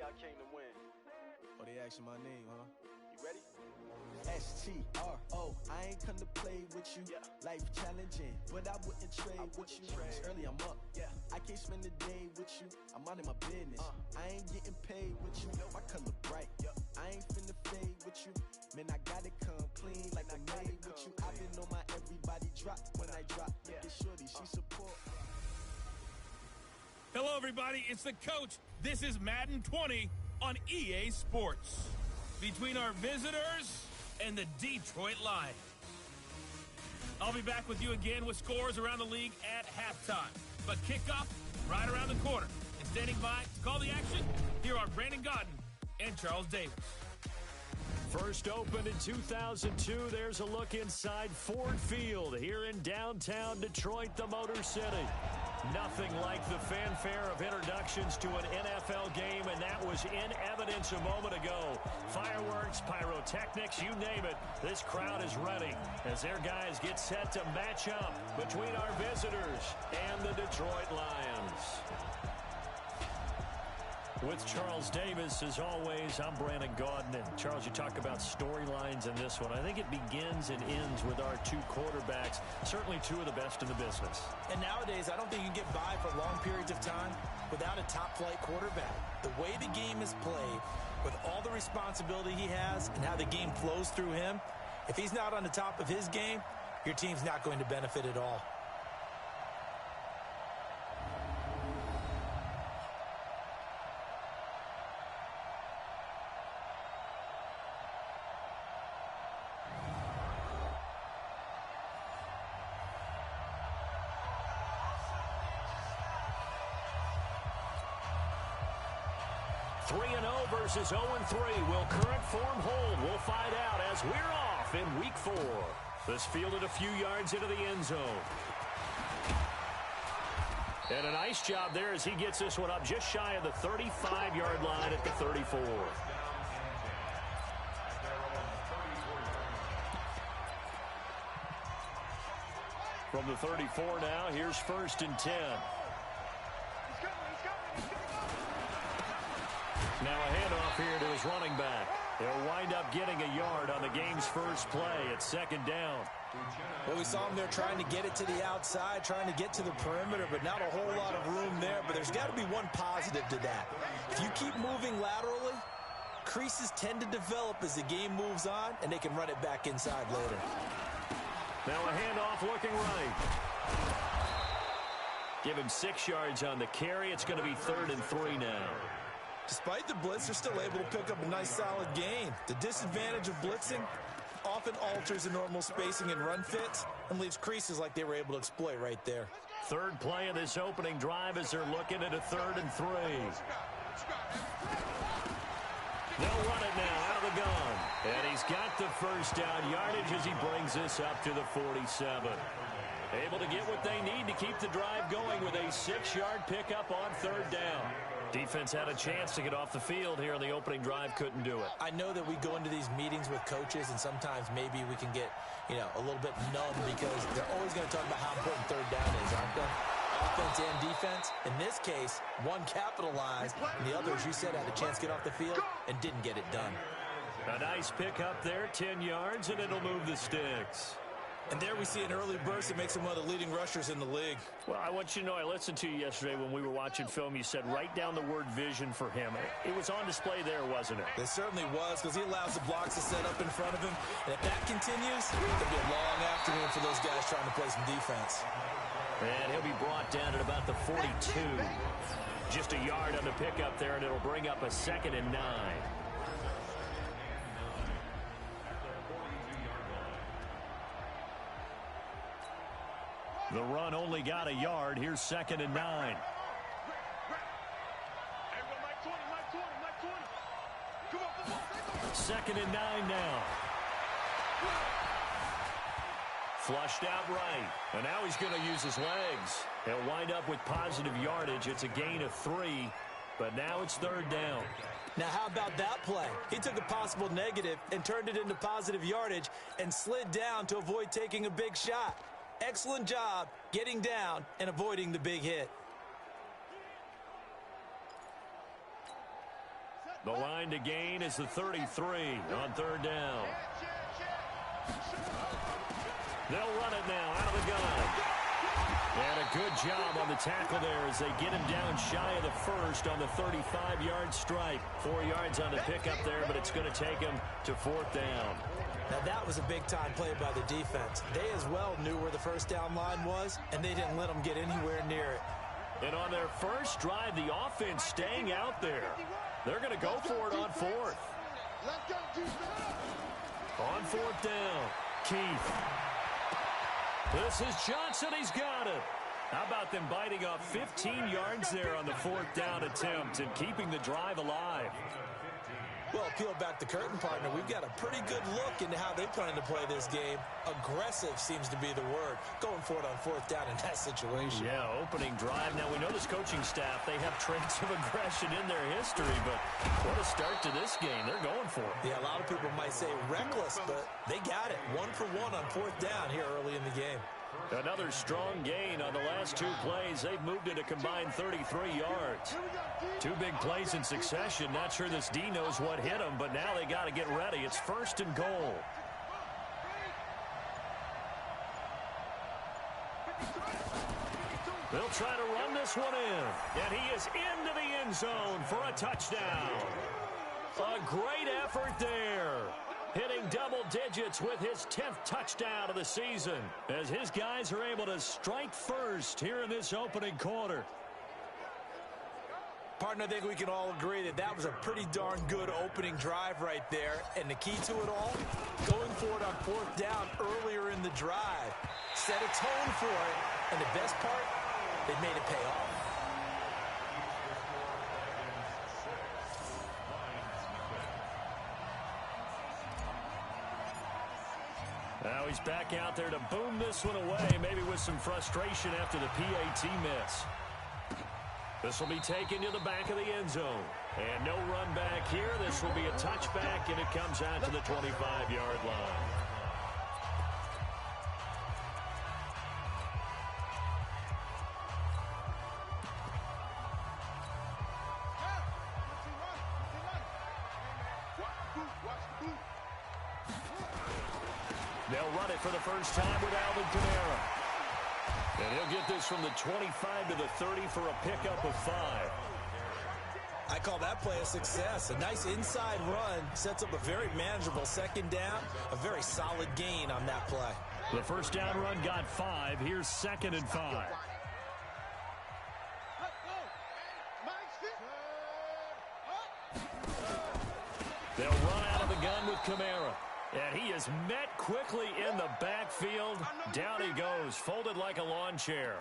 I came to win. Oh, they asking my name, huh? You ready? S-T-R-O, I ain't come to play with you. Yeah. Life challenging, but I wouldn't trade with you. It's early, I'm up. Yeah. I can't spend the day with you. I'm minding my business. I ain't getting paid with you. My color bright. I ain't finna fade with you. Man, I gotta come clean like I'm made with you. I've been on my everybody drop when I drop. Look at shorty, she support. Hello, everybody. It's the coach. This is Madden 20 on EA Sports. Between our visitors and the Detroit Lions. I'll be back with you again with scores around the league at halftime. But kickoff right around the corner. And standing by to call the action, here are Brandon Godden and Charles Davis. First opened in 2002, there's a look inside Ford Field here in downtown Detroit, the Motor City. Nothing like the fanfare of introductions to an NFL game, and that was in evidence a moment ago. Fireworks, pyrotechnics, you name it, this crowd is ready as their guys get set to match up between our visitors and the Detroit Lions. With Charles Davis, as always, I'm Brandon Gaudin. And Charles, you talk about storylines in this one. I think it begins and ends with our two quarterbacks, certainly two of the best in the business. And nowadays, I don't think you can get by for long periods of time without a top-flight quarterback. The way the game is played, with all the responsibility he has and how the game flows through him, if he's not on the top of his game, your team's not going to benefit at all. Versus 0-3. Will current form hold? We'll find out as we're off in week 4. This fielded a few yards into the end zone. And a nice job there as he gets this one up just shy of the 35-yard line at the 34. From the 34 now, here's 1st and 10. Now a handoff here to his running back. They'll wind up getting a yard on the game's first play at 2nd down. Well, we saw him there trying to get it to the outside, trying to get to the perimeter, but not a whole lot of room there. But there's got to be one positive to that. If you keep moving laterally, creases tend to develop as the game moves on, and they can run it back inside later. Now a handoff looking right. Give him 6 yards on the carry. It's going to be 3rd and 3 now. Despite the blitz, they're still able to pick up a nice solid gain. The disadvantage of blitzing often alters the normal spacing and run fits and leaves creases like they were able to exploit right there. 3rd play of this opening drive as they're looking at a 3rd and 3. They'll run it now out of the gun. And he's got the first down yardage as he brings this up to the 47. Able to get what they need to keep the drive going with a 6-yard pickup on 3rd down. Defense had a chance to get off the field here in the opening drive, couldn't do it. I know that we go into these meetings with coaches, and sometimes maybe we can get, a little bit numb because they're always going to talk about how important 3rd down is, aren't they? Offense and defense. In this case, one capitalized, and the other, as you said, had a chance to get off the field and didn't get it done. A nice pickup there, 10 yards, and it'll move the sticks. And there we see an early burst that makes him one of the leading rushers in the league. Well, I want you to know, I listened to you yesterday when we were watching film. You said write down the word vision for him. It was on display there, wasn't it? It certainly was, because he allows the blocks to set up in front of him. And if that continues, it'll be a long afternoon for those guys trying to play some defense. And he'll be brought down at about the 42. Just a yard on the pickup there, and it'll bring up a 2nd and 9. The run only got a yard. Here's 2nd and 9. Second and 9 now. Flushed out right. And now he's going to use his legs. He'll wind up with positive yardage. It's a gain of 3. But now it's 3rd down. Now, how about that play? He took a possible negative and turned it into positive yardage and slid down to avoid taking a big shot. Excellent job getting down and avoiding the big hit. The line to gain is the 33 on third down. They'll run it now out of the gun. And a good job on the tackle there as they get him down shy of the first on the 35-yard strike. 4 yards on the pickup there, but it's going to take him to fourth down. Now, that was a big-time play by the defense. They as well knew where the first down line was, and they didn't let them get anywhere near it. And on their first drive, the offense staying out there. They're going to go for it on fourth. On fourth down, Keith. This is Johnson. He's got it. How about them biting off 15 yards there on the fourth down attempt and keeping the drive alive? Well, peel back the curtain, partner. We've got a pretty good look into how they plan to play this game. Aggressive seems to be the word. Going for it on fourth down in that situation. Yeah, opening drive. Now, we know this coaching staff, they have traits of aggression in their history, but what a start to this game. They're going for it. Yeah, a lot of people might say reckless, but they got it. 1 for 1 on fourth down here early in the game. Another strong gain on the last 2 plays. They've moved it a combined 33 yards. 2 big plays in succession. Not sure this D knows what hit them, but now they got to get ready. It's first and goal. They'll try to run this one in. And he is into the end zone for a touchdown. A great effort there. Hitting double digits with his 10th touchdown of the season as his guys are able to strike first here in this opening quarter. Partner, I think we can all agree that that was a pretty darn good opening drive right there. And the key to it all, going for it on fourth down earlier in the drive. Set a tone for it. And the best part, they made it pay off. Now he's back out there to boom this one away, maybe with some frustration after the PAT miss. This will be taken to the back of the end zone. And no run back here. This will be a touchback, and it comes out to the 25-yard line. They'll run it for the first time with Alvin Kamara. And he'll get this from the 25 to the 30 for a pickup of 5. I call that play a success. A nice inside run sets up a very manageable second down. A very solid gain on that play. The first down run got 5. Here's 2nd and 5. They'll run out of the gun with Kamara. And he is met quickly in the backfield. Down he goes, folded like a lawn chair.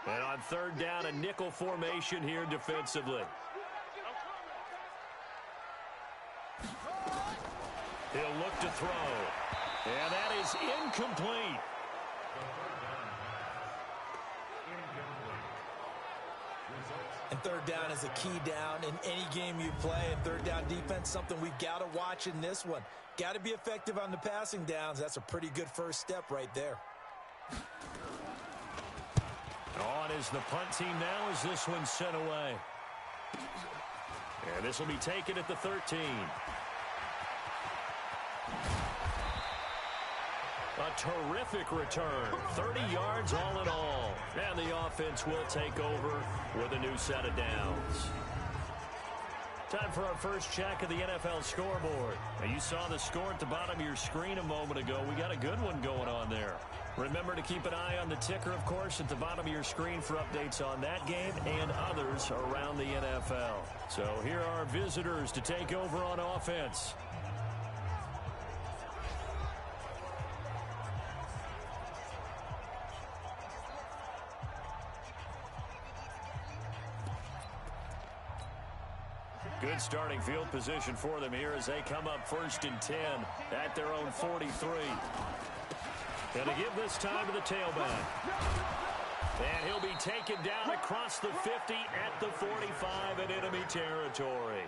And on third down, a nickel formation here defensively. He'll look to throw. And that is incomplete. And third down is a key down in any game you play. And third down defense, something we've got to watch in this one. Got to be effective on the passing downs. That's a pretty good first step right there. On is the punt team now as this one's sent away. And this will be taken at the 13. A terrific return. 30 yards all in all. And the offense will take over with a new set of downs. Time for our first check of the NFL scoreboard. Now, you saw the score at the bottom of your screen a moment ago. We got a good one going on there. Remember to keep an eye on the ticker, of course, at the bottom of your screen for updates on that game and others around the NFL. So here are our visitors to take over on offense. Good starting field position for them here as they come up 1st and 10 at their own 43. And to give this time to the tailback. And he'll be taken down across the 50 at the 45 in enemy territory.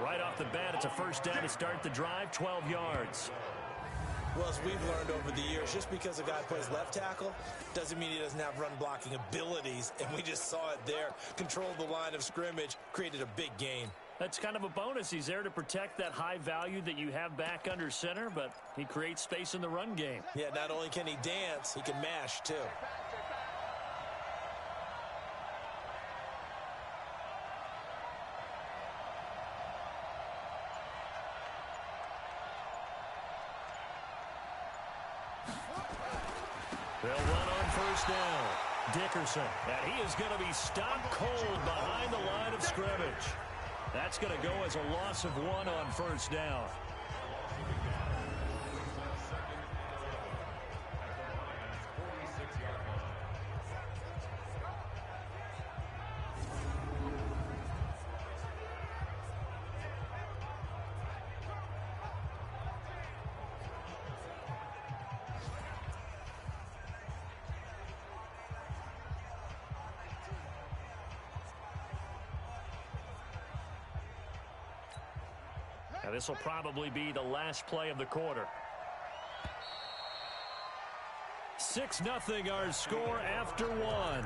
Right off the bat, it's a first down to start the drive, 12 yards. Well, as we've learned over the years, just because a guy plays left tackle doesn't mean he doesn't have run-blocking abilities, and we just saw it there. Controlled the line of scrimmage, created a big gain. That's kind of a bonus. He's there to protect that high value that you have back under center, but he creates space in the run game. Yeah, not only can he dance, he can mash, too. They'll run on first down. Dickerson, and he is going to be stopped cold behind the line of scrimmage. That's going to go as a loss of 1 on first down. Now, this will probably be the last play of the quarter. 6-0 our score after 1.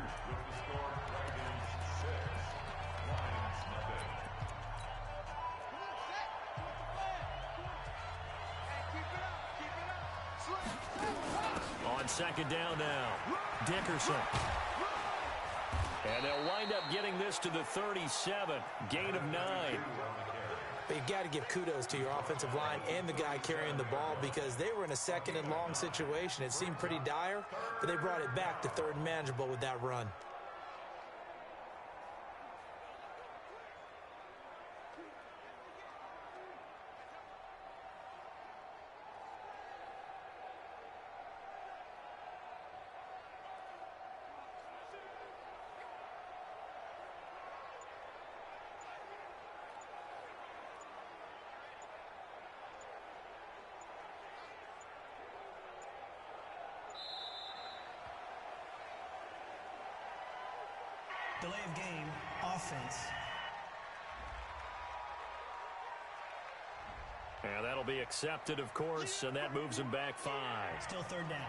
On second down now, Dickerson. And they'll wind up getting this to the 37, gain of 9. But you've got to give kudos to your offensive line and the guy carrying the ball because they were in a second and long situation. It seemed pretty dire, but they brought it back to third and manageable with that run. Delay of game, offense. And that'll be accepted, of course, and that moves him back 5. Still third down.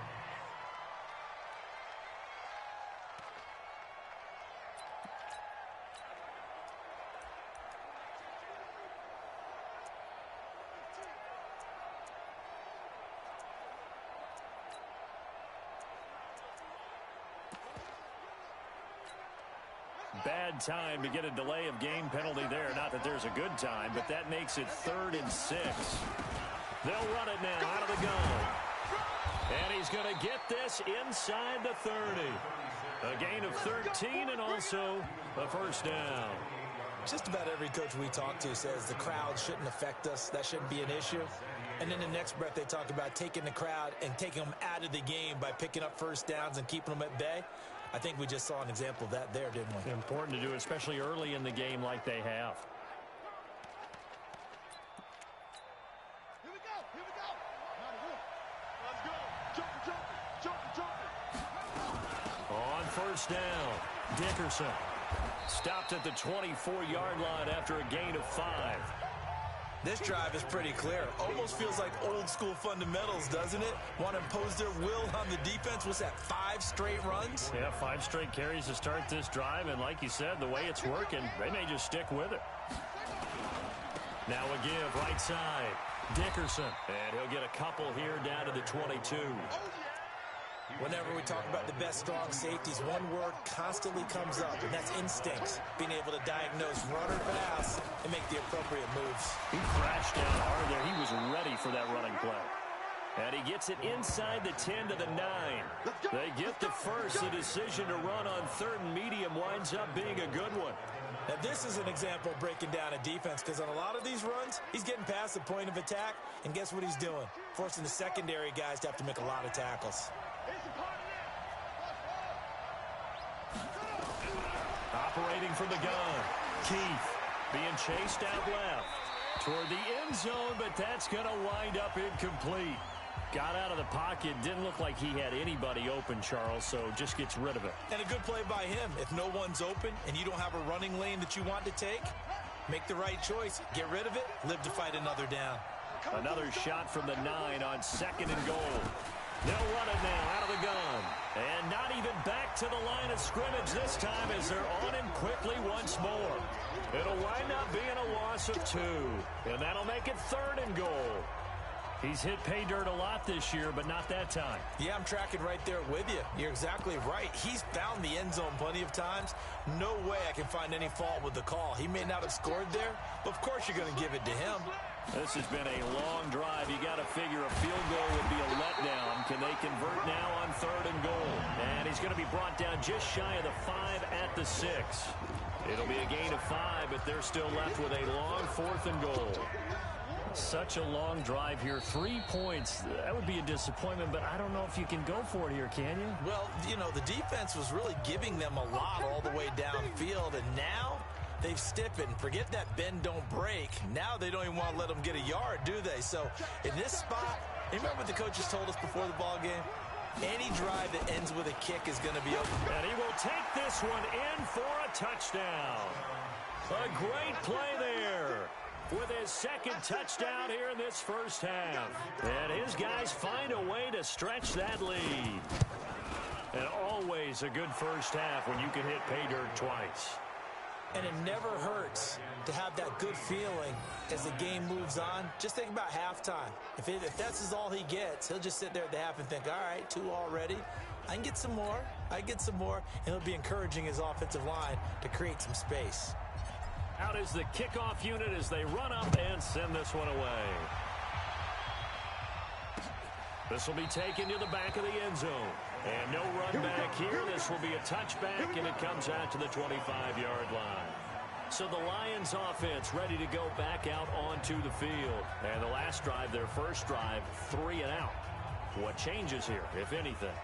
Bad time to get a delay of game penalty there. Not that there's a good time, but that makes it 3rd and 6. They'll run it now out of the gun. And he's going to get this inside the 30. A gain of 13 and also a first down. Just about every coach we talk to says the crowd shouldn't affect us. That shouldn't be an issue. And in the next breath, they talk about taking the crowd and taking them out of the game by picking up first downs and keeping them at bay. I think we just saw an example of that there, didn't we? Important to do, especially early in the game like they have. Here we go. Here we go. Let's go. Jumper. On first down, Dickerson stopped at the 24-yard line after a gain of 5. This drive is pretty clear. Almost feels like old school fundamentals, doesn't it? Want to impose their will on the defense. What's that, 5 straight runs? Yeah, 5 straight carries to start this drive, and like you said, the way it's working, they may just stick with it. Now a give, right side, Dickerson, and he'll get a couple here down to the 22. Whenever we talk about the best strong safeties, one word constantly comes up, and that's instincts. Being able to diagnose run or pass and make the appropriate moves. He crashed down hard there. He was ready for that running play. And he gets it inside the 10 to the 9. They get the first. The decision to run on 3rd and medium winds up being a good one. Now, this is an example of breaking down a defense because on a lot of these runs, he's getting past the point of attack, and guess what he's doing? Forcing the secondary guys to have to make a lot of tackles. Operating from the gun, Keith being chased out left toward the end zone, but that's going to wind up incomplete. Got out of the pocket, didn't look like he had anybody open, Charles, so just gets rid of it. And a good play by him. If no one's open and you don't have a running lane that you want to take, make the right choice. Get rid of it, live to fight another down. Another shot from the 9 on 2nd and goal. They'll run it now out of the gun. And not even back to the line of scrimmage this time as they're on him quickly once more. It'll wind up being a loss of 2. And that'll make it 3rd and goal. He's hit pay dirt a lot this year, but not that time. Yeah, I'm tracking right there with you. You're exactly right. He's found the end zone plenty of times. No way I can find any fault with the call. He may not have scored there, but of course you're going to give it to him. This has been a long drive. You got to figure a field goal would be a letdown. Can they convert now on 3rd and goal? And he's going to be brought down just shy of the 5 at the 6. It'll be a gain of 5, but they're still left with a long 4th and goal. Such a long drive here. 3 points. That would be a disappointment, but I don't know if you can go for it here, can you? Well, you know, the defense was really giving them a lot all the way downfield, and now they've stiffened. Forget that bend, don't break. Now they don't even want to let them get a yard, do they? So in this spot, remember what the coaches told us before the ball game? Any drive that ends with a kick is going to be open. And he will take this one in for a touchdown. A great play there with his 2nd touchdown here in this first half. And his guys find a way to stretch that lead. And always a good first half when you can hit pay dirt twice. And it never hurts to have that good feeling as the game moves on. Just think about halftime. If that's all he gets, he'll just sit there at the half and think, all right, 2 already. I can get some more. I can get some more. And he'll be encouraging his offensive line to create some space. Out is the kickoff unit as they run up and send this one away. This will be taken to the back of the end zone. And no run back here. This will be a touchback, and it comes out to the 25-yard line. So the Lions offense ready to go back out onto the field. And the last drive, their first drive, 3 and out. What changes here, if anything?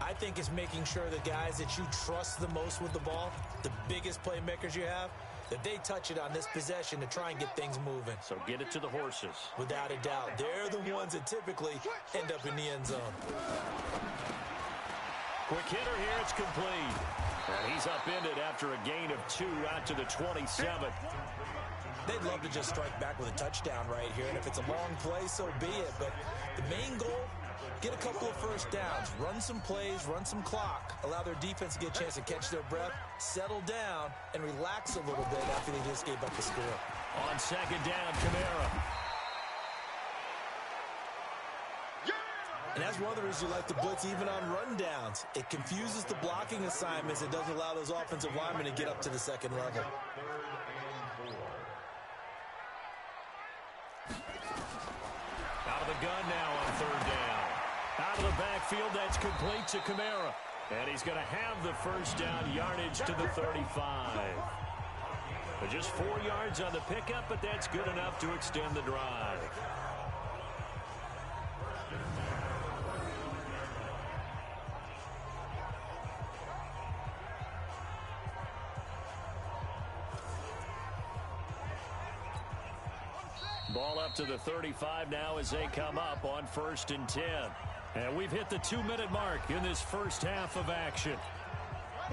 I think it's making sure the guys that you trust the most with the ball, the biggest playmakers you have, that they touch it on this possession to try and get things moving. So get it to the horses. Without a doubt. They're the ones that typically end up in the end zone. Quick hitter here, it's complete. And he's upended after a gain of 2 out to the 27. They'd love to just strike back with a touchdown right here, and if it's a long play, so be it. But the main goal, get a couple of first downs, run some plays, run some clock, allow their defense to get a chance to catch their breath, settle down, and relax a little bit after they just gave up the score. On 2nd down, Kamara. And that's one of the reasons you like to blitz even on rundowns. It confuses the blocking assignments. It doesn't allow those offensive linemen to get up to the 2nd level. Out of the gun now on 3rd down. Out of the backfield, that's complete to Kamara. And he's going to have the first down yardage to the 35. But just 4 yards on the pickup, but that's good enough to extend the drive. Ball up to the 35 now as they come up on 1st and 10. And we've hit the 2-minute mark in this first half of action.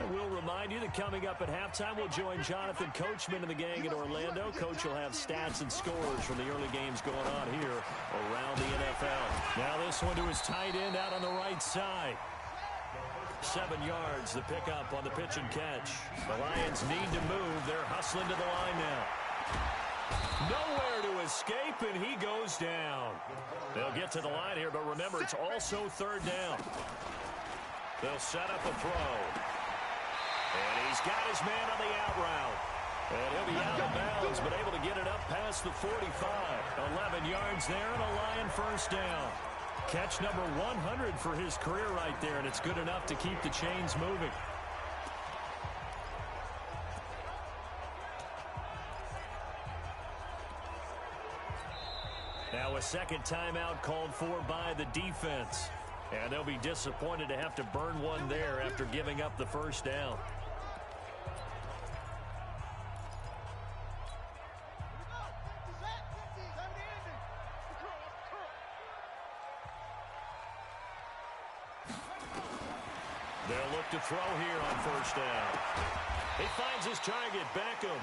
And we'll remind you that coming up at halftime, we'll join Jonathan Coachman and the gang in Orlando. Coach will have stats and scores from the early games going on here around the NFL. Now this one to his tight end out on the right side. 7 yards, the pickup on the pitch and catch. The Lions need to move. They're hustling to the line now. Nowhere to escape, and he goes down. They'll get to the line here, but remember, it's also 3rd down. They'll set up a throw. And he's got his man on the out route. And he'll be out of bounds, but able to get it up past the 45. 11 yards there, and a Lion first down. Catch number 100 for his career right there, and it's good enough to keep the chains moving. Now a second timeout called for by the defense. And they'll be disappointed to have to burn one there after giving up the first down. They'll look to throw here on first down. He finds his target, Beckham.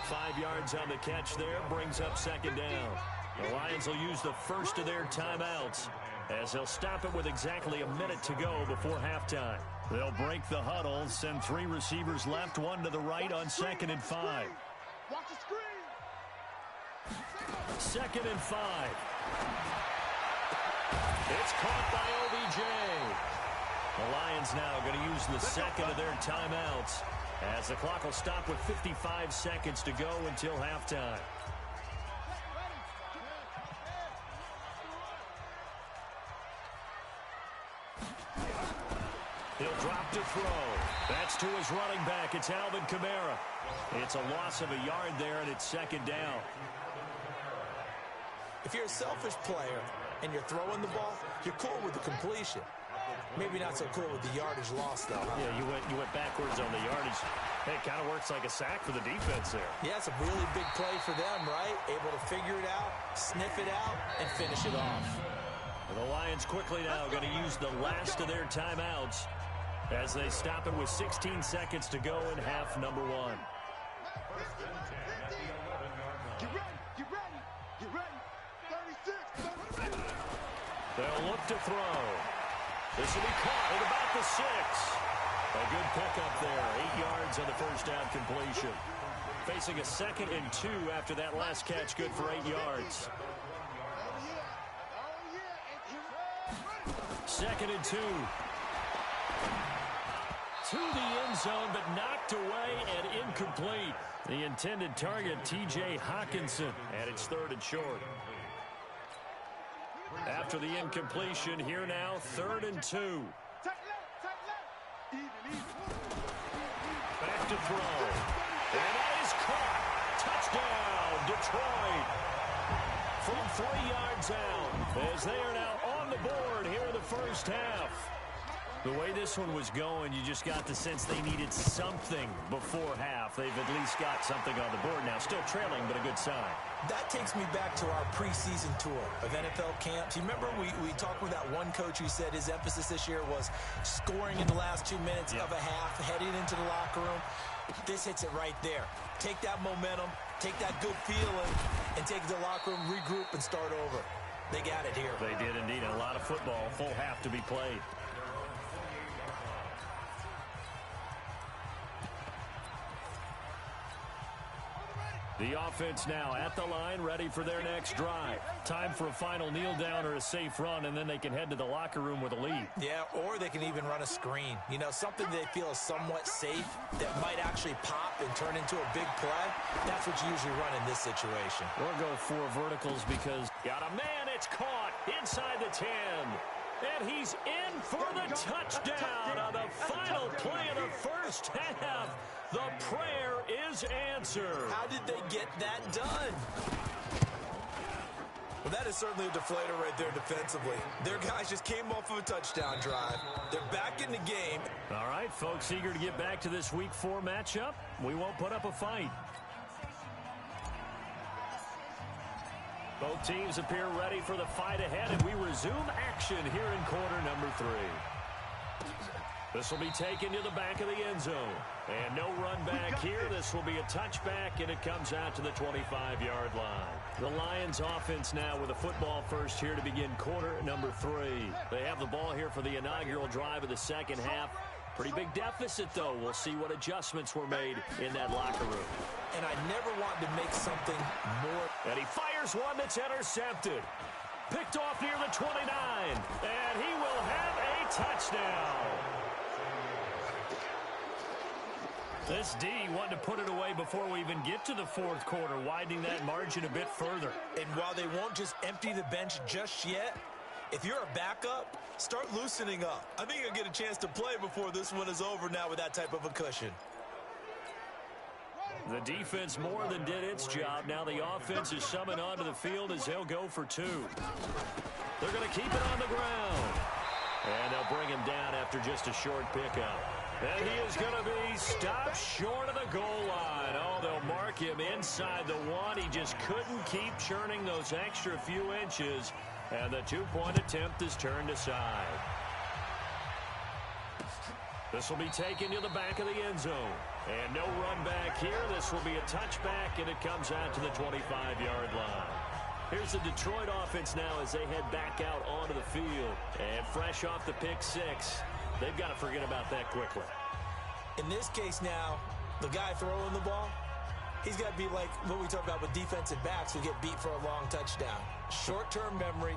5 yards on the catch there, brings up second down. The Lions will use the first of their timeouts as they'll stop it with exactly a minute to go before halftime. They'll break the huddle, send 3 receivers left, 1 to the right on 2nd and 5. Watch the screen. 2nd and 5. It's caught by OBJ. The Lions now going to use the second of their timeouts as the clock will stop with 55 seconds to go until halftime. He'll drop to throw. That's to his running back. It's Alvin Kamara. It's a loss of a yard there, and it's second down. If you're a selfish player and you're throwing the ball, you're cool with the completion. Maybe not so cool with the yardage loss, though. Huh? Yeah, you went backwards on the yardage. Hey, it kind of works like a sack for the defense there. Yeah, it's a really big play for them, right? Able to figure it out, sniff it out, and finish it off. The Lions quickly now going to use the last of their timeouts as they stop it with 16 seconds to go in half number 1. Get ready, get ready, get ready. 36. They'll look to throw. This will be caught at about the 6. A good pickup there. 8 yards on the first down completion. Facing a 2nd and 2 after that last catch, good for 8 yards. 2nd and 2. To the end zone, but knocked away and incomplete. The intended target, T.J. Hawkinson, and it's 3rd and short. After the incompletion, here now, 3rd and 2. Back to throw. And that is caught. Touchdown, Detroit. From 3 yards out, as they are now on the board here in the first half. The way this one was going, you just got the sense they needed something before half. They've at least got something on the board now. Still trailing, but a good sign. That takes me back to our preseason tour of NFL camps. You remember we talked with that one coach who said his emphasis this year was scoring in the last 2 minutes of a half, heading into the locker room. This hits it right there. Take that momentum, take that good feeling, and take it to the locker room, regroup, and start over. They got it here. They did indeed, and a lot of football, full half to be played. The offense now at the line, ready for their next drive. Time for a final kneel down or a safe run, and then they can head to the locker room with a lead. Yeah, or they can even run a screen. You know, something they feel is somewhat safe that might actually pop and turn into a big play. That's what you usually run in this situation. Or go 4 verticals because got a man, it's caught inside the 10. And he's in for the touchdown on the final play of the first half. The prayer is answered. How did they get that done? Well, that is certainly a deflator right there defensively. Their guys just came off of a touchdown drive. They're back in the game. All right, folks, eager to get back to this Week 4 matchup. We won't put up a fight. Both teams appear ready for the fight ahead, and we resume action here in quarter number 3. This will be taken to the back of the end zone. And no run back here. This will be a touchback, and it comes out to the 25-yard line. The Lions offense now with a football first here to begin quarter number 3. They have the ball here for the inaugural drive of the second half. Pretty big deficit, though. We'll see what adjustments were made in that locker room. And I never wanted to make something more. And he fires one that's intercepted. Picked off near the 29. And he will have a touchdown. This D wanted to put it away before we even get to the 4th quarter, widening that margin a bit further. And while they won't just empty the bench just yet, if you're a backup, start loosening up. I think you'll get a chance to play before this one is over now with that type of a cushion. The defense more than did its job. Now the offense is summoned onto the field as they'll go for 2. They're going to keep it on the ground. And they'll bring him down after just a short pickup. And he is going to be stopped short of the goal line. Oh, they'll mark him inside the 1. He just couldn't keep churning those extra few inches. And the 2-point attempt is turned aside. This will be taken to the back of the end zone. And no run back here. This will be a touchback, and it comes out to the 25-yard line. Here's the Detroit offense now as they head back out onto the field. And fresh off the pick six, they've got to forget about that quickly. In this case now, the guy throwing the ball, he's got to be like what we talk about with defensive backs who get beat for a long touchdown. Short-term memory,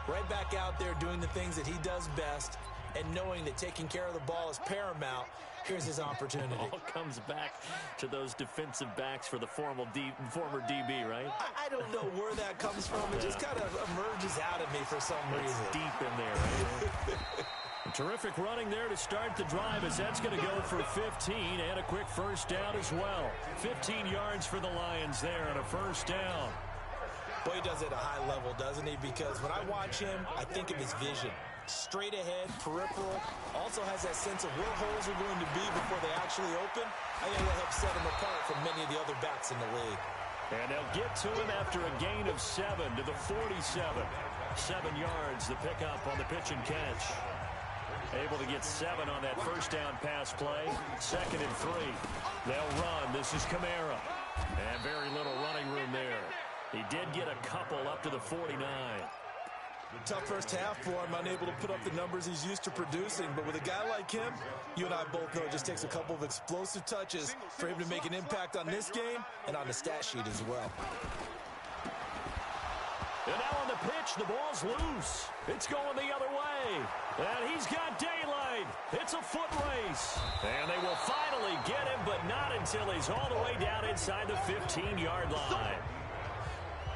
right back out there doing the things that he does best, and knowing that taking care of the ball is paramount. Here's his opportunity. It all comes back to those defensive backs for the former DB, right? I don't know where that comes from. It just kind of emerges out of me for some reason. It's deep in there, right? Terrific running there to start the drive as that's going to go for 15 and a quick first down as well. 15 yards for the Lions there and a first down. Boy, he does it at a high level, doesn't he? Because when I watch him, I think of his vision. Straight ahead, peripheral, also has that sense of where holes are going to be before they actually open. I think that helps set him apart from many of the other backs in the league. And they'll get to him after a gain of 7 to the 47. 7 yards, the pickup on the pitch and catch. Able to get 7 on that first down pass play. 2nd and 3. They'll run. This is Kamara. And very little running room there. He did get a couple up to the 49. Tough first half for him, unable to put up the numbers he's used to producing. But with a guy like him, you and I both know it just takes a couple of explosive touches for him to make an impact on this game and on the stat sheet as well. And now on the pitch, the ball's loose. It's going the other way. And he's got daylight. It's a foot race. And they will finally get him, but not until he's all the way down inside the 15-yard line.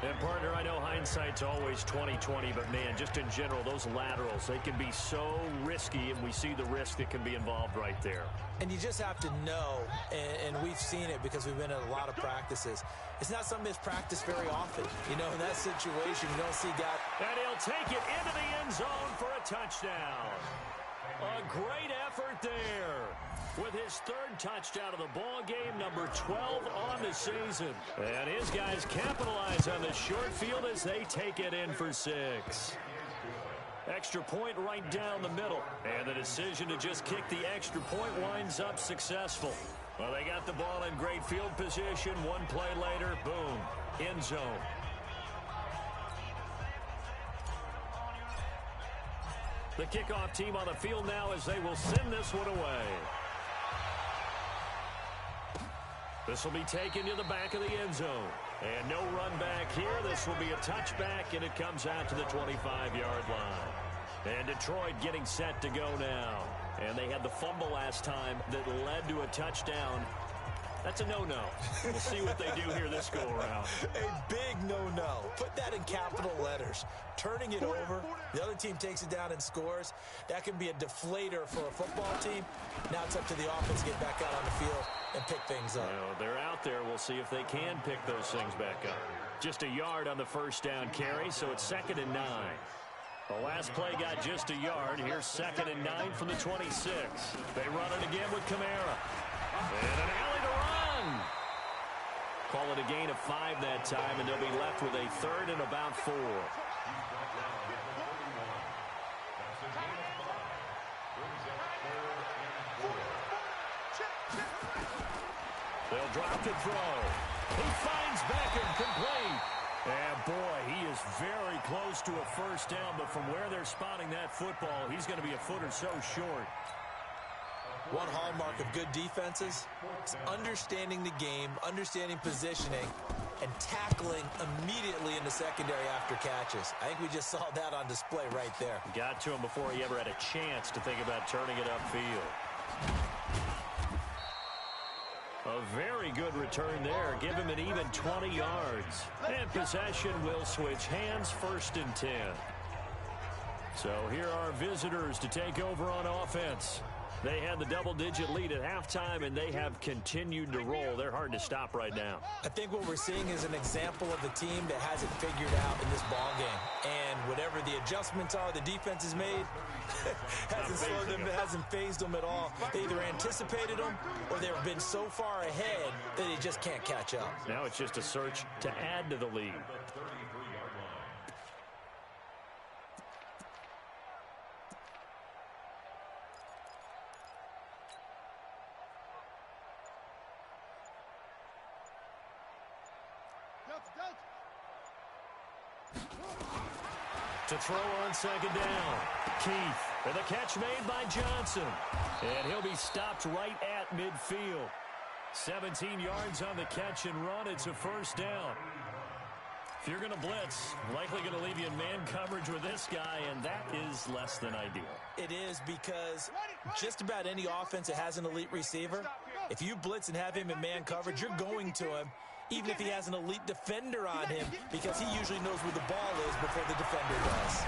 And, partner, I know hindsight's always 20/20, but, man, just in general, those laterals, they can be so risky, and we see the risk that can be involved right there. And you just have to know, and we've seen it because we've been at a lot of practices, it's not something that's practiced very often. You know, in that situation, you don't see guys. And he'll take it into the end zone for a touchdown. A great effort there. With his 3rd touchdown of the ball game, number 12 on the season. And his guys capitalize on the short field as they take it in for 6. Extra point right down the middle. And the decision to just kick the extra point winds up successful. Well, they got the ball in great field position. One play later, boom, end zone. The kickoff team on the field now as they will send this one away. This will be taken to the back of the end zone. And no run back here. This will be a touchback, and it comes out to the 25-yard line. And Detroit getting set to go now. And they had the fumble last time that led to a touchdown. That's a no-no. We'll see what they do here this go-around. A big no-no. Put that in capital letters. Turning it over, the other team takes it down and scores. That can be a deflator for a football team. Now it's up to the offense to get back out on the field and pick things up. Well, they're out there. We'll see if they can pick those things back up. Just a yard on the first down carry, so it's 2nd and 9. The last play got just a yard. Here's 2nd and 9 from the 26. They run it again with Kamara. And an alley to run. Call it a gain of 5 that time, and they'll be left with a 3rd and about 4. They'll drop to throw. He finds Beckham complete. And, boy, he is very close to a first down, but from where they're spotting that football, he's going to be a foot or so short. One hallmark of good defenses is understanding the game, understanding positioning, and tackling immediately in the secondary after catches. I think we just saw that on display right there. Got to him before he ever had a chance to think about turning it upfield. A very good return there. Give him an even 20 yards. And possession will switch hands, 1st and 10. So here are visitors to take over on offense. They had the double-digit lead at halftime, and they have continued to roll. They're hard to stop right now. I think what we're seeing is an example of a team that has it figured out in this ball game. And whatever the adjustments are the defense has made, hasn't slowed them, hasn't phased them at all. They either anticipated them or they've been so far ahead that they just can't catch up. Now it's just a search to add to the lead. To throw on second down. Keith, and the catch made by Johnson. And he'll be stopped right at midfield. 17 yards on the catch and run. It's a first down. If you're going to blitz, likely going to leave you in man coverage with this guy, and that is less than ideal. It is, because just about any offense that has an elite receiver, if you blitz and have him in man coverage, you're going to him, even if he has an elite defender on him, because he usually knows where the ball is before the defender does.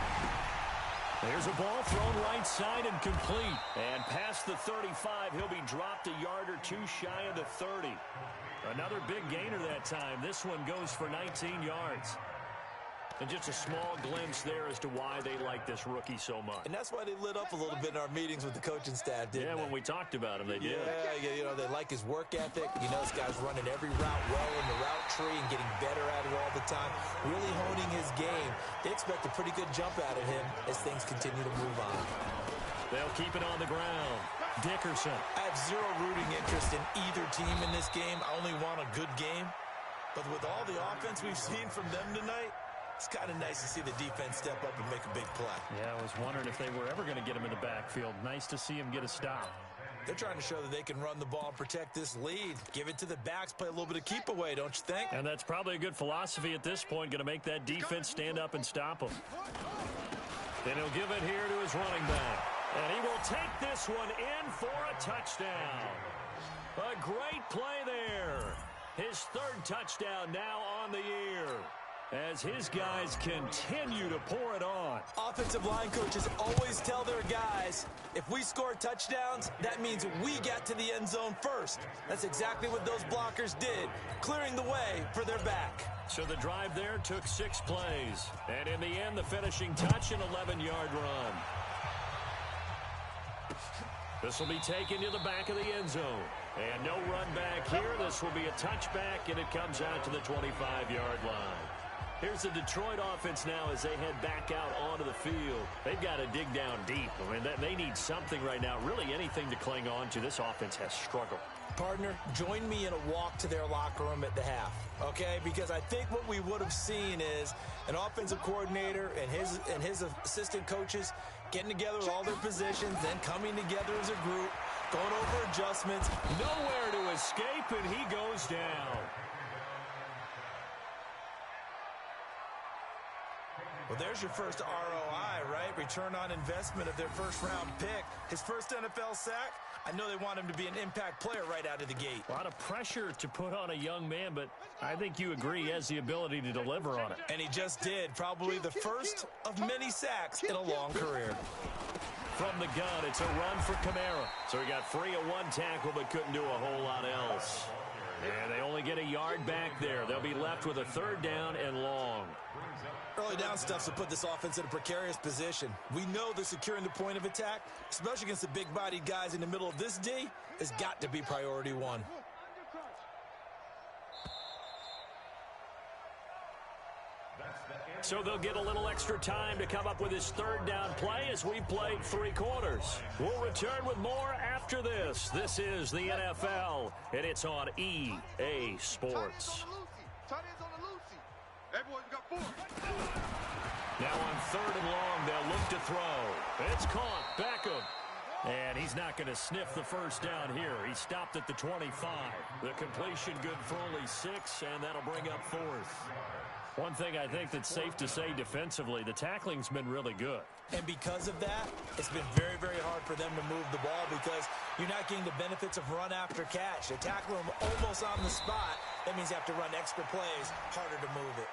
There's a ball thrown right side and complete. And past the 35, he'll be dropped a yard or two shy of the 30. Another big gainer that time. This one goes for 19 yards. And just a small glimpse there as to why they like this rookie so much. And that's why they lit up a little bit in our meetings with the coaching staff, didn't they? Yeah, when we talked about him, they did. Yeah, you know, they like his work ethic. You know, this guy's running every route well in the route tree and getting better at it all the time, really honing his game. They expect a pretty good jump out of him as things continue to move on. They'll keep it on the ground. Dickerson. I have zero rooting interest in either team in this game. I only want a good game. But with all the offense we've seen from them tonight, it's kind of nice to see the defense step up and make a big play. Yeah, I was wondering if they were ever going to get him in the backfield. Nice to see him get a stop. They're trying to show that they can run the ball and protect this lead. Give it to the backs, play a little bit of keep away, don't you think? And that's probably a good philosophy at this point, going to make that defense stand up and stop him. Then he'll give it here to his running back. And he will take this one in for a touchdown. A great play there. His third touchdown now on the year, as his guys continue to pour it on. Offensive line coaches always tell their guys, if we score touchdowns, that means we got to the end zone first. That's exactly what those blockers did, clearing the way for their back. So the drive there took 6 plays. And in the end, the finishing touch, an 11-yard run. This will be taken to the back of the end zone. And no run back here. This will be a touchback, and it comes out to the 25-yard line. Here's the Detroit offense now as they head back out onto the field. They've got to dig down deep. I mean, they need something right now, really anything to cling on to. This offense has struggled. Partner, join me in a walk to their locker room at the half, okay? Because I think what we would have seen is an offensive coordinator and his assistant coaches getting together with all their positions, then coming together as a group, going over adjustments. Nowhere to escape, and he goes down. Well, there's your first ROI, right? Return on investment of their first-round pick. His first NFL sack. I know they want him to be an impact player right out of the gate. A lot of pressure to put on a young man, but I think you agree he has the ability to deliver on it. And he just did. Probably the first of many sacks in a long career. From the gun, it's a run for Kamara. So he got free of one tackle, but couldn't do a whole lot else. And they only get a yard back there. They'll be left with a third down and long. Early down stuff to put this offense in a precarious position. We know that securing the point of attack, especially against the big-bodied guys in the middle of this D, has got to be priority one. So they'll get a little extra time to come up with his third down play as we played 3 quarters. We'll return with more after this. This is the NFL, and it's on EA Sports. Now on 3rd and long, they'll look to throw. It's caught. Beckham. And he's not going to sniff the first down here. He stopped at the 25. The completion good for only 6, and that'll bring up 4th. One thing I think that's safe to say defensively, the tackling's been really good. And because of that, it's been very, very hard for them to move the ball because you're not getting the benefits of run after catch. They tackle them almost on the spot. That means you have to run extra plays, harder to move it.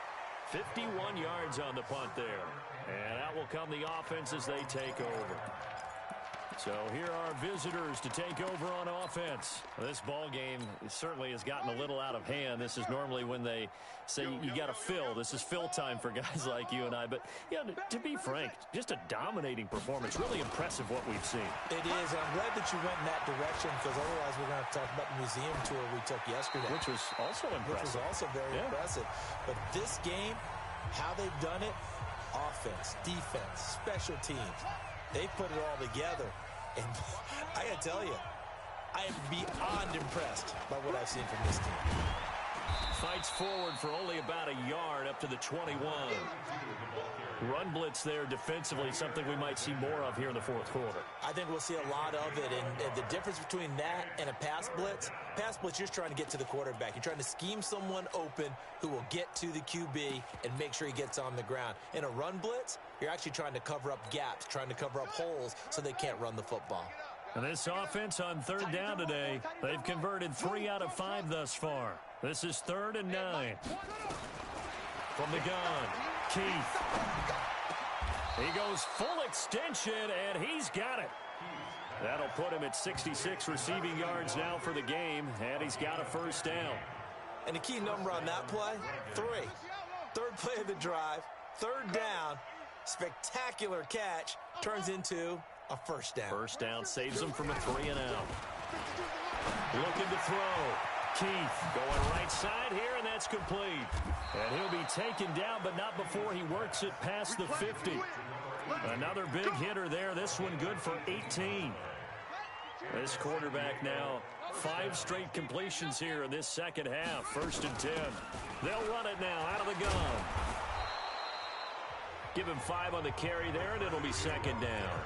51 yards on the punt there. And out will come the offense as they take over. So here are visitors to take over on offense. Well, this ball game certainly has gotten a little out of hand. This is normally when they say you got to fill. This is fill time for guys like you and I. But, you know, to be frank, just a dominating performance. Really impressive what we've seen. It is. I'm glad that you went in that direction because otherwise we're going to talk about the museum tour we took yesterday. Which was also impressive. Which was also very impressive. But this game, how they've done it, offense, defense, special teams, they've put it all together. And I got to tell you, I am beyond impressed by what I've seen from this team. Fights forward for only about a yard up to the 21. Run blitz there defensively, something we might see more of here in the fourth quarter. I think we'll see a lot of it, and the difference between that and a pass blitz, you're just trying to get to the quarterback. You're trying to scheme someone open who will get to the QB and make sure he gets on the ground. In a run blitz, you're actually trying to cover up gaps, trying to cover up holes so they can't run the football. And this offense on third down today, they've converted 3 out of 5 thus far. This is 3rd and 9. From the gun, Keith. He goes full extension, and he's got it. That'll put him at 66 receiving yards now for the game, and he's got a first down. And the key number on that play, 3. Third play of the drive, 3rd down, spectacular catch, turns into a first down. First down saves him from a 3 and out. Looking to throw. Keith going right side here, and that's complete. And he'll be taken down, but not before he works it past the 50. Another big hitter there. This one good for 18. This quarterback now 5 straight completions here in this second half. 1st and 10. They'll run it now out of the gun. Give him 5 on the carry there, and it'll be 2nd down.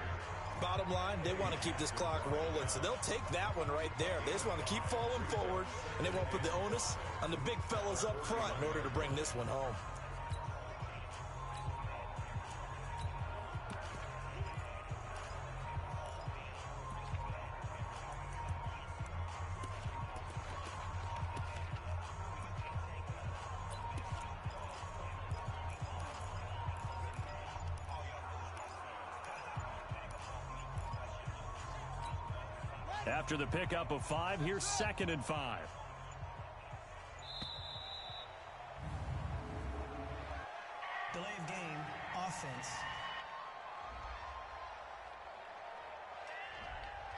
Bottom line, they want to keep this clock rolling, so they'll take that one right there. They just want to keep falling forward, and they won't put the onus on the big fellas up front in order to bring this one home. After the pickup of 5, here's 2nd and 5. Delay of game, offense.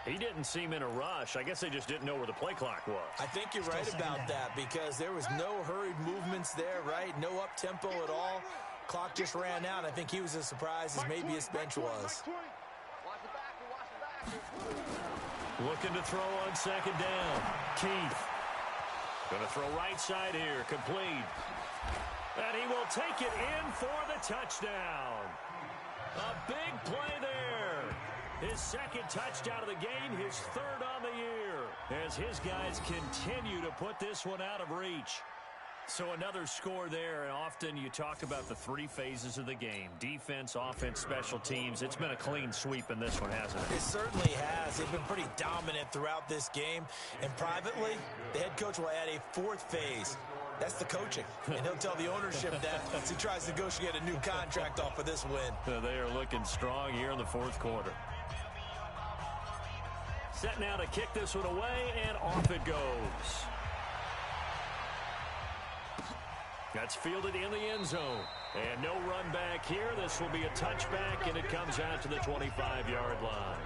He didn't seem in a rush. I guess they just didn't know where the play clock was. I think you're right about that because there was no hurried movements there, right? No up-tempo at all. Clock just ran out. I think he was as surprised as maybe his bench was. Looking to throw on 2nd down. Keith. Going to throw right side here. Complete. And he will take it in for the touchdown. A big play there. His 2nd touchdown of the game, his 3rd on the year. As his guys continue to put this one out of reach. So another score there, and often you talk about the 3 phases of the game. Defense, offense, special teams. It's been a clean sweep in this one, hasn't it? It certainly has. They've been pretty dominant throughout this game. And privately, the head coach will add a 4th phase. That's the coaching. And he'll tell the ownership that as he tries to negotiate a new contract off of this win. They are looking strong here in the 4th quarter. Set now to kick this one away, and off it goes. That's fielded in the end zone. And no run back here. This will be a touchback, and it comes out to the 25-yard line.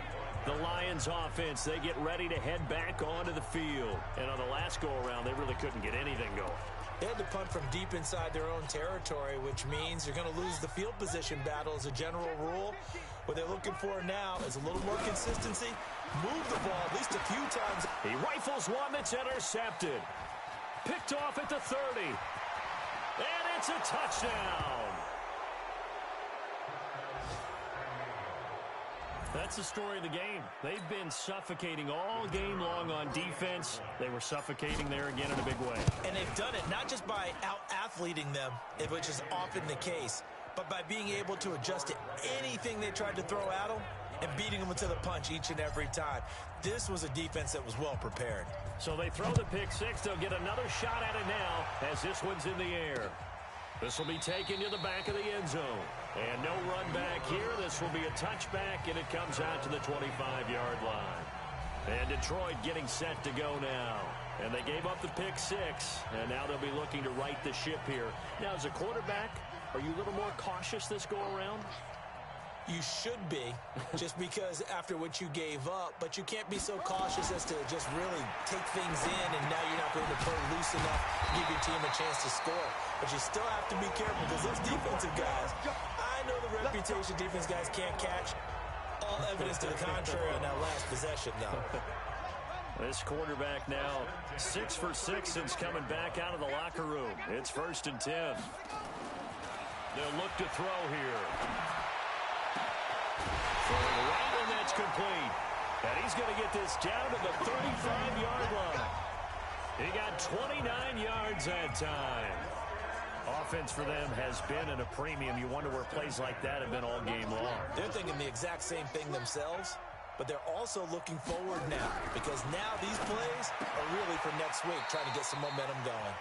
The Lions offense, they get ready to head back onto the field. And on the last go-around, they really couldn't get anything going. They had to punt from deep inside their own territory, which means you're going to lose the field position battle as a general rule. What they're looking for now is a little more consistency. Move the ball at least a few times. He rifles one that's intercepted. Picked off at the 30. And it's a touchdown. That's the story of the game. They've been suffocating all game long on defense. They were suffocating there again in a big way. And they've done it not just by out-athleting them, which is often the case, but by being able to adjust to anything they tried to throw at them and beating them to the punch each and every time. This was a defense that was well prepared. So they throw the pick 6. They'll get another shot at it now as this one's in the air. This will be taken to the back of the end zone. And no run back here. This will be a touchback, and it comes out to the 25-yard line. And Detroit getting set to go now. And they gave up the pick 6, and now they'll be looking to right the ship here. Now, as a quarterback, are you a little more cautious this go-around? You should be, just because after what you gave up, but you can't be so cautious as to just really take things in, and now you're not going to play loose enough to give your team a chance to score. But you still have to be careful because those defensive guys, I know the reputation defense guys can't catch. All evidence to the contrary on that last possession, though. This quarterback now 6 for 6 since coming back out of the locker room. It's 1st and 10. They'll look to throw here. Throwing right, and that's complete. And he's going to get this down to the 35-yard line. He got 29 yards that time. Offense for them has been at a premium. You wonder where plays like that have been all game long. They're thinking the exact same thing themselves, but they're also looking forward now because now these plays are really for next week, trying to get some momentum going.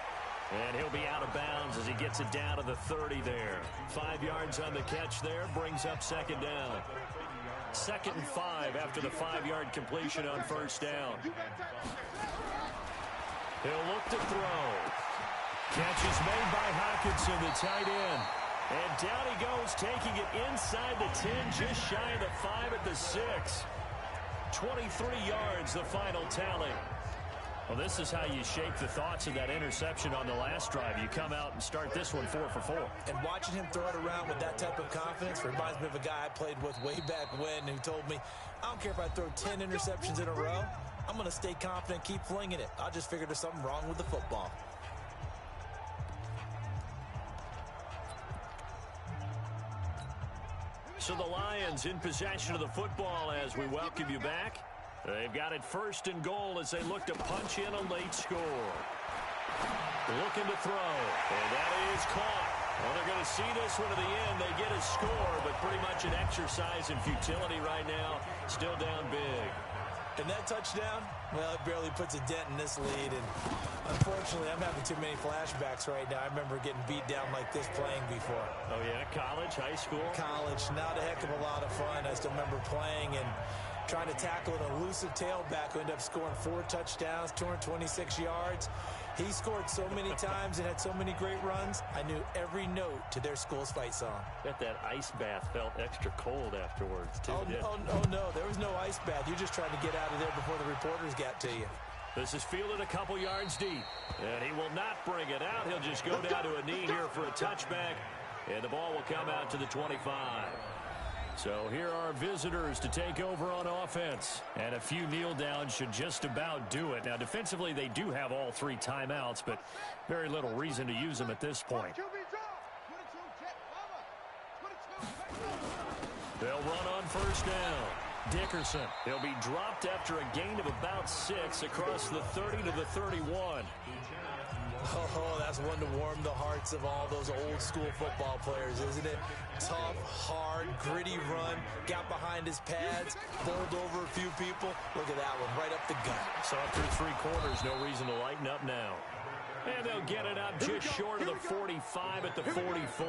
And he'll be out of bounds as he gets it down to the 30 there. 5 yards on the catch there, brings up second down. 2nd and 5 after the 5-yard completion on first down. He'll look to throw. Catch is made by Hockenson, the tight end. And down he goes, taking it inside the 10, just shy of the 5 at the 6. 23 yards, the final tally. Well, this is how you shape the thoughts of that interception on the last drive. You come out and start this one 4 for 4. And watching him throw it around with that type of confidence reminds me of a guy I played with way back when who told me, I don't care if I throw 10 interceptions in a row. I'm going to stay confident, keep flinging it. I just figured there's something wrong with the football. So the Lions in possession of the football as we welcome you back. They've got it 1st and goal as they look to punch in a late score. Looking to throw, and that is caught. Well, they're going to see this one to the end. They get a score, but pretty much an exercise in futility right now. Still down big. And that touchdown, well, it barely puts a dent in this lead. And unfortunately, I'm having too many flashbacks right now. I remember getting beat down like this playing before. Oh, yeah? College, high school? College. Not a heck of a lot of fun. I still remember playing and trying to tackle an elusive tailback who ended up scoring 4 touchdowns, 226 yards. He scored so many times and had so many great runs, I knew every note to their school's fight song. Bet that ice bath felt extra cold afterwards, too. Oh, no, there was no ice bath. You just tried to get out of there before the reporters got to you. This is fielded a couple yards deep, and he will not bring it out. He'll just go down to a knee here for a touchback, and the ball will come out to the 25. So here are visitors to take over on offense. And a few kneel downs should just about do it. Now, defensively, they do have all 3 timeouts, but very little reason to use them at this point. They'll run on first down. Dickerson. He'll be dropped after a gain of about 6 across the 30 to the 31. Oh, that's one to warm the hearts of all those old school football players, isn't it? Tough, hard, gritty run, got behind his pads, bowled over a few people. Look at that one, right up the gut. So after 3 quarters, no reason to lighten up now. And they'll get it up just short of the 45 at the 44.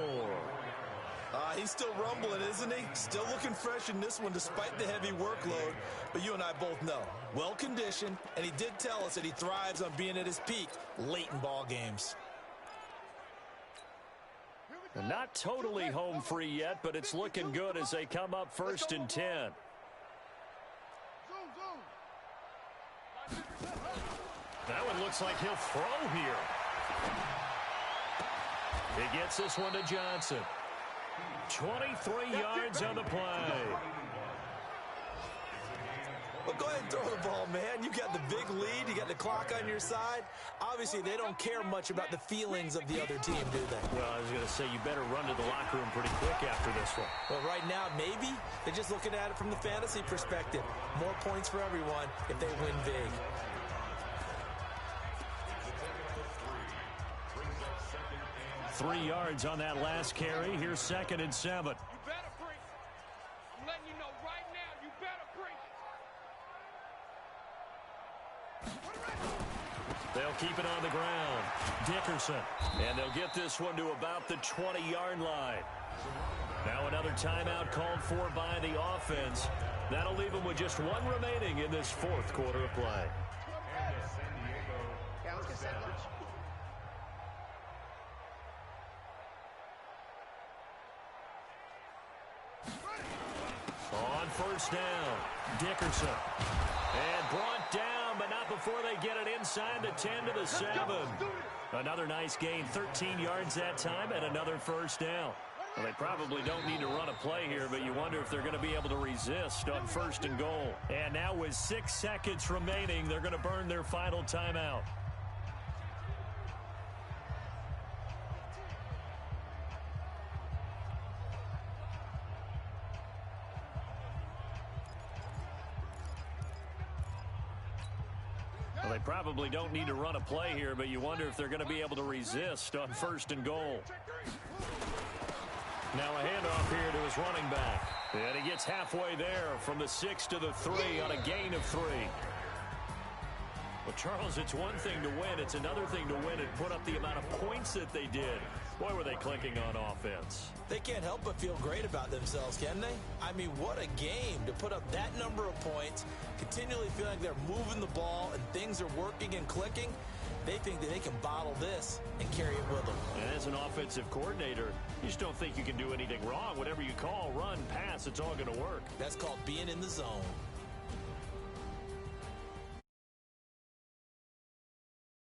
He's still rumbling, isn't he? Still looking fresh in this one despite the heavy workload. But you and I both know, well-conditioned, and he did tell us that he thrives on being at his peak late in ball games. Not totally home free yet, but it's looking good as they come up 1st and 10. That one looks like he'll throw here. He gets this one to Johnson. 23 yards on the play. Well, go ahead and throw the ball, man. You got the big lead. You got the clock on your side. Obviously, they don't care much about the feelings of the other team, do they? Well, I was going to say, you better run to the locker room pretty quick after this one. Well, right now, maybe. They're just looking at it from the fantasy perspective. More points for everyone if they win big. Three yards on that last carry. Here's 2nd and 7. You better preach. I'm letting you know right now, you better preach. They'll keep it on the ground. Dickerson. And they'll get this one to about the 20-yard line. Now another timeout called for by the offense. That'll leave them with just 1 remaining in this 4th quarter of play. Yeah, let's get sandwich. On first down, Dickerson. And brought down, but not before they get it inside the 10 to the 7. Another nice gain, 13 yards that time, and another first down. Well, they probably don't need to run a play here, but you wonder if they're going to be able to resist on 1st and goal. And now with 6 seconds remaining, they're going to burn their final timeout. They probably don't need to run a play here, but you wonder if they're going to be able to resist on 1st and goal. Now a handoff here to his running back. And he gets halfway there from the 6 to the 3 on a gain of 3. Well, Charles, it's one thing to win. It's another thing to win and put up the amount of points that they did. Boy, were they clicking on offense. They can't help but feel great about themselves, can they? I mean, what a game to put up that number of points, continually feeling like they're moving the ball and things are working and clicking. They think that they can bottle this and carry it with them. And as an offensive coordinator, you just don't think you can do anything wrong. Whatever you call, run, pass, it's all going to work. That's called being in the zone.